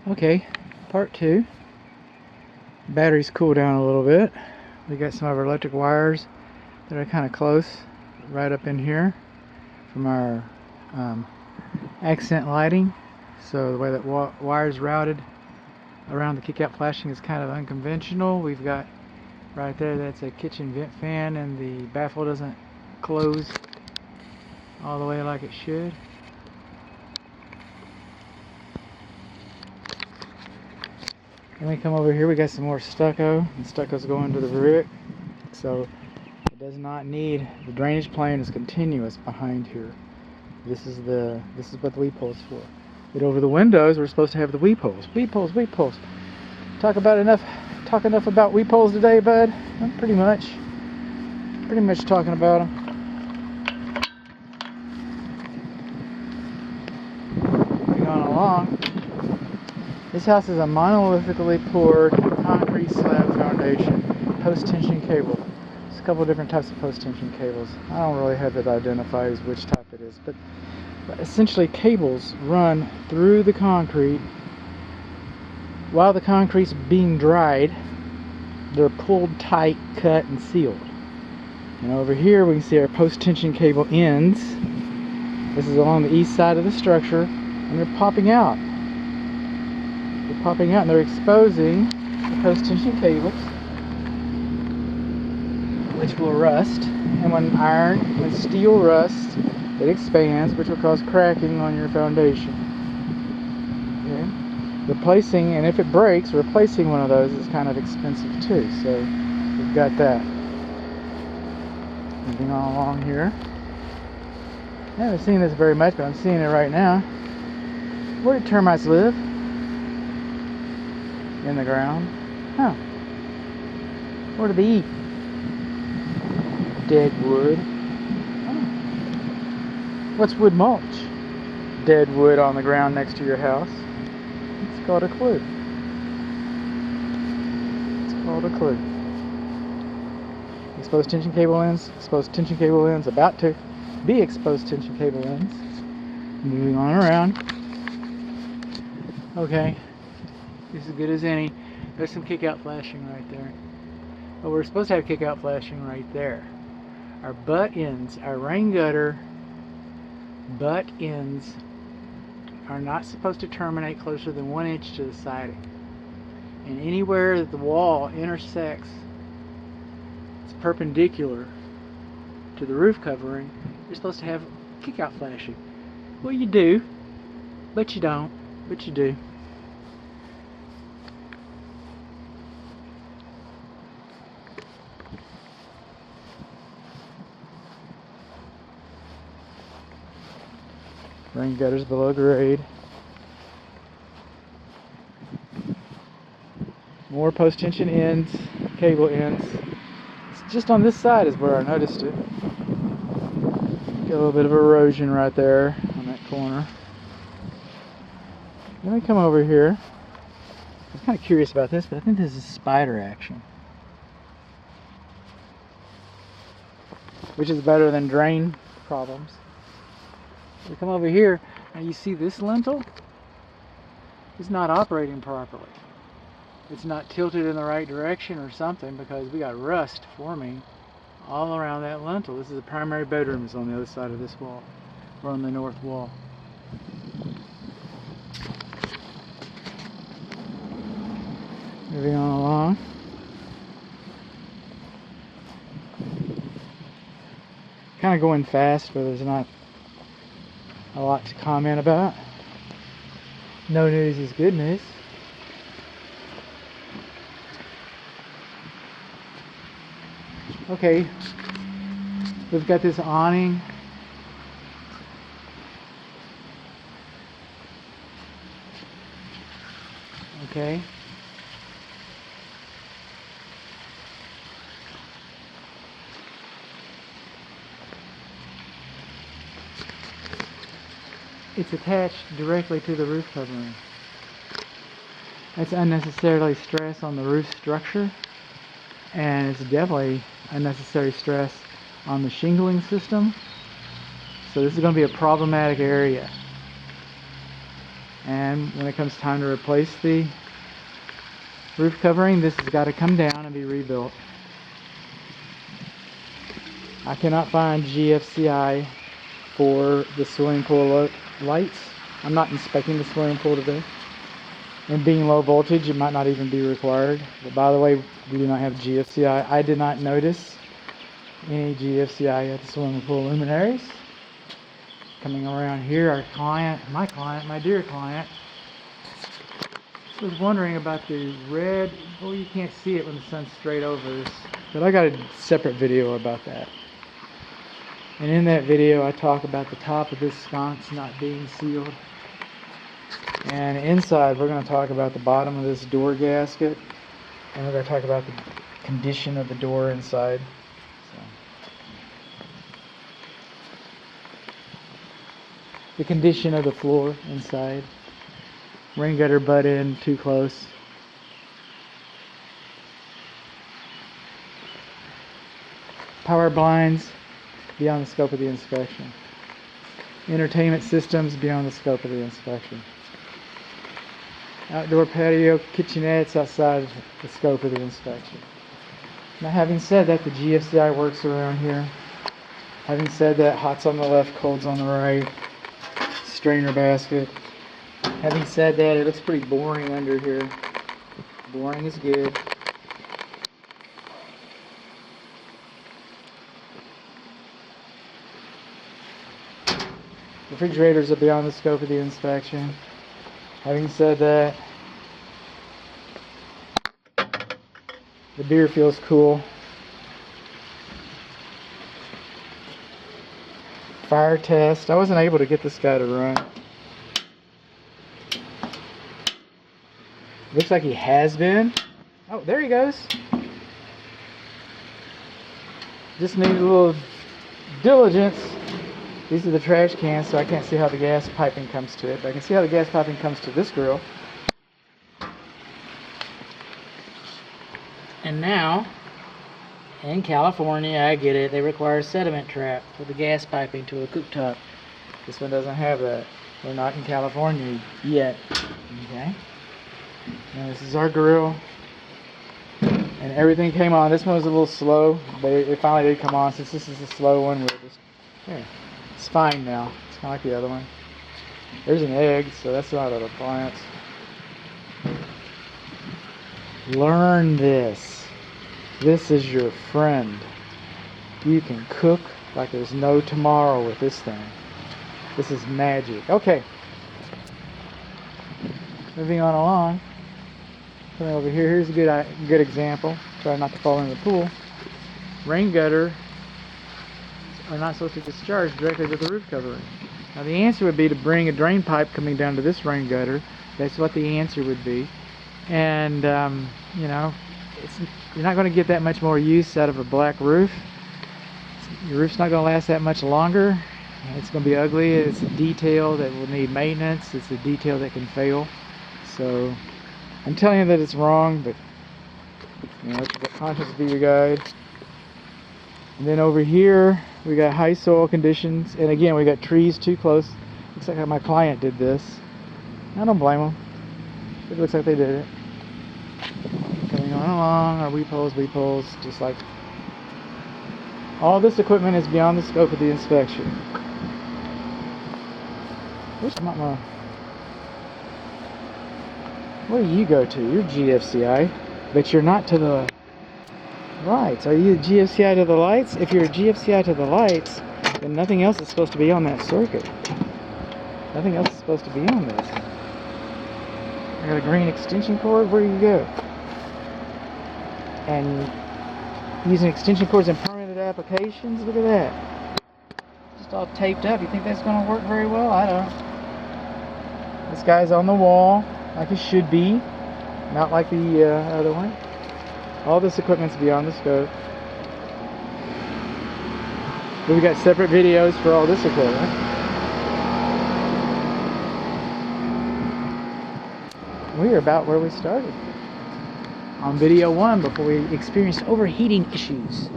Okay, part two. Batteries cool down a little bit. We got some of our electric wires that are kind of close, right up in here from our accent lighting. So the way that wire's routed around the kick-out flashing is kind of unconventional. We've got right there, that's a kitchen vent fan, and the baffle doesn't close all the way like it should. Then we come over here, we got some more stucco, and stucco's going to the brick, so it does not need, the drainage plane is continuous behind here. This is what the weep hole's for. But over the windows, we're supposed to have the weep holes. Weep holes, weep holes. Talk enough about weep holes today, bud? I'm pretty much talking about them. Moving on along. This house is a monolithically poured concrete slab foundation, post-tension cable. There's a couple different types of post-tension cables. I don't really have it identified as which type it is, but essentially cables run through the concrete. While the concrete's being dried, they're pulled tight, cut, and sealed. And over here we can see our post-tension cable ends. This is along the east side of the structure, and they're popping out. They're popping out and they're exposing the post-tension cables, which will rust. And when steel rusts, it expands, which will cause cracking on your foundation. Okay? Replacing, and if it breaks, replacing one of those is kind of expensive too. So we've got that. Moving on along here. I haven't seen this very much, but I'm seeing it right now. Where do termites live? In the ground. Huh. What do they eat? Dead wood. Oh. What's wood mulch? Dead wood on the ground next to your house. It's called a clue. It's called a clue. Exposed tension cable ends. Exposed tension cable ends. About to be exposed tension cable ends. Moving on around. Okay. This is as good as any. There's some kick-out flashing right there. But we're supposed to have kick-out flashing right there. Our butt ends, our rain gutter butt ends are not supposed to terminate closer than 1 inch to the siding. And anywhere that the wall intersects, it's perpendicular to the roof covering, you're supposed to have kick-out flashing. Well, you do, but you don't, but you do. Rain gutters below grade. More post-tension ends, cable ends. It's just on this side is where I noticed it. Got a little bit of erosion right there on that corner. Then we come over here. I was kind of curious about this, but I think this is spider action, which is better than drain problems. We come over here, and you see this lintel is not operating properly. It's not tilted in the right direction or something, because we got rust forming all around that lintel. This is the primary bedroom, is on the other side of this wall. We're on the north wall. Moving on along. Kind of going fast, but there's not a lot to comment about. No news is good news. Okay, we've got this awning. Okay. It's attached directly to the roof covering. That's unnecessarily stress on the roof structure, and it's definitely unnecessary stress on the shingling system. So this is going to be a problematic area. And when it comes time to replace the roof covering, this has got to come down and be rebuilt. I cannot find GFCI for the swimming pool lights. I'm not inspecting the swimming pool today. And being low voltage, it might not even be required. But by the way, we do not have GFCI. I did not notice any GFCI at the swimming pool luminaries. Coming around here, our client, my dear client, was wondering about the red. Oh, you can't see it when the sun's straight over this. But I got a separate video about that. And in that video, I talk about the top of this sconce not being sealed. And inside, we're going to talk about the bottom of this door gasket. And we're going to talk about the condition of the door inside. The condition of the floor inside. Rain gutter butt in too close. Power blinds beyond the scope of the inspection. Entertainment systems beyond the scope of the inspection. Outdoor patio kitchenettes outside the scope of the inspection. Now, having said that, the GFCI works around here. Having said that, hot's on the left, cold's on the right. Strainer basket. Having said that, it looks pretty boring under here. Boring is good. Refrigerators are beyond the scope of the inspection. Having said that, the beer feels cool. Fire test. I wasn't able to get this guy to run. Looks like he has been. Oh, there he goes. Just need a little diligence. These are the trash cans, so I can't see how the gas piping comes to it. But I can see how the gas piping comes to this grill. And now, in California, I get it, they require a sediment trap for the gas piping to a cooktop. This one doesn't have that. We're not in California yet. Okay. Now this is our grill. And everything came on. This one was a little slow, but it finally did come on. Since this is a slow one, we'll just... Here. It's fine now. It's kind of like the other one. There's an egg, so that's not an appliance. Learn this. This is your friend. You can cook like there's no tomorrow with this thing. This is magic. Okay. Moving on along. Coming over here. Here's a good example. Try not to fall in the pool. Rain gutter are not supposed to discharge directly to the roof covering. Now the answer would be to bring a drain pipe coming down to this rain gutter. That's what the answer would be. And you know, you're not going to get that much more use out of a black roof. Your roof's not going to last that much longer. It's going to be ugly. It's a detail that will need maintenance. It's a detail that can fail. So I'm telling you that it's wrong, but you know, let your conscience be your guide. And then over here we got high soil conditions, and again we got trees too close. Looks like how my client did this. I don't blame them. It looks like they did it. Coming on along, our weep holes, just like all this equipment is beyond the scope of the inspection. Where's my where do you go to? You're GFCI, but you're not to the lights. Are you GFCI to the lights? If you're GFCI to the lights, then nothing else is supposed to be on that circuit. Nothing else is supposed to be on this. I got a green extension cord. Where do you go? And using extension cords in permanent applications. Look at that. Just all taped up. You think that's going to work very well? I don't. This guy's on the wall like it should be, not like the other one. All this equipment's beyond the scope. But we got separate videos for all this equipment. We are about where we started on video 1 before we experienced overheating issues.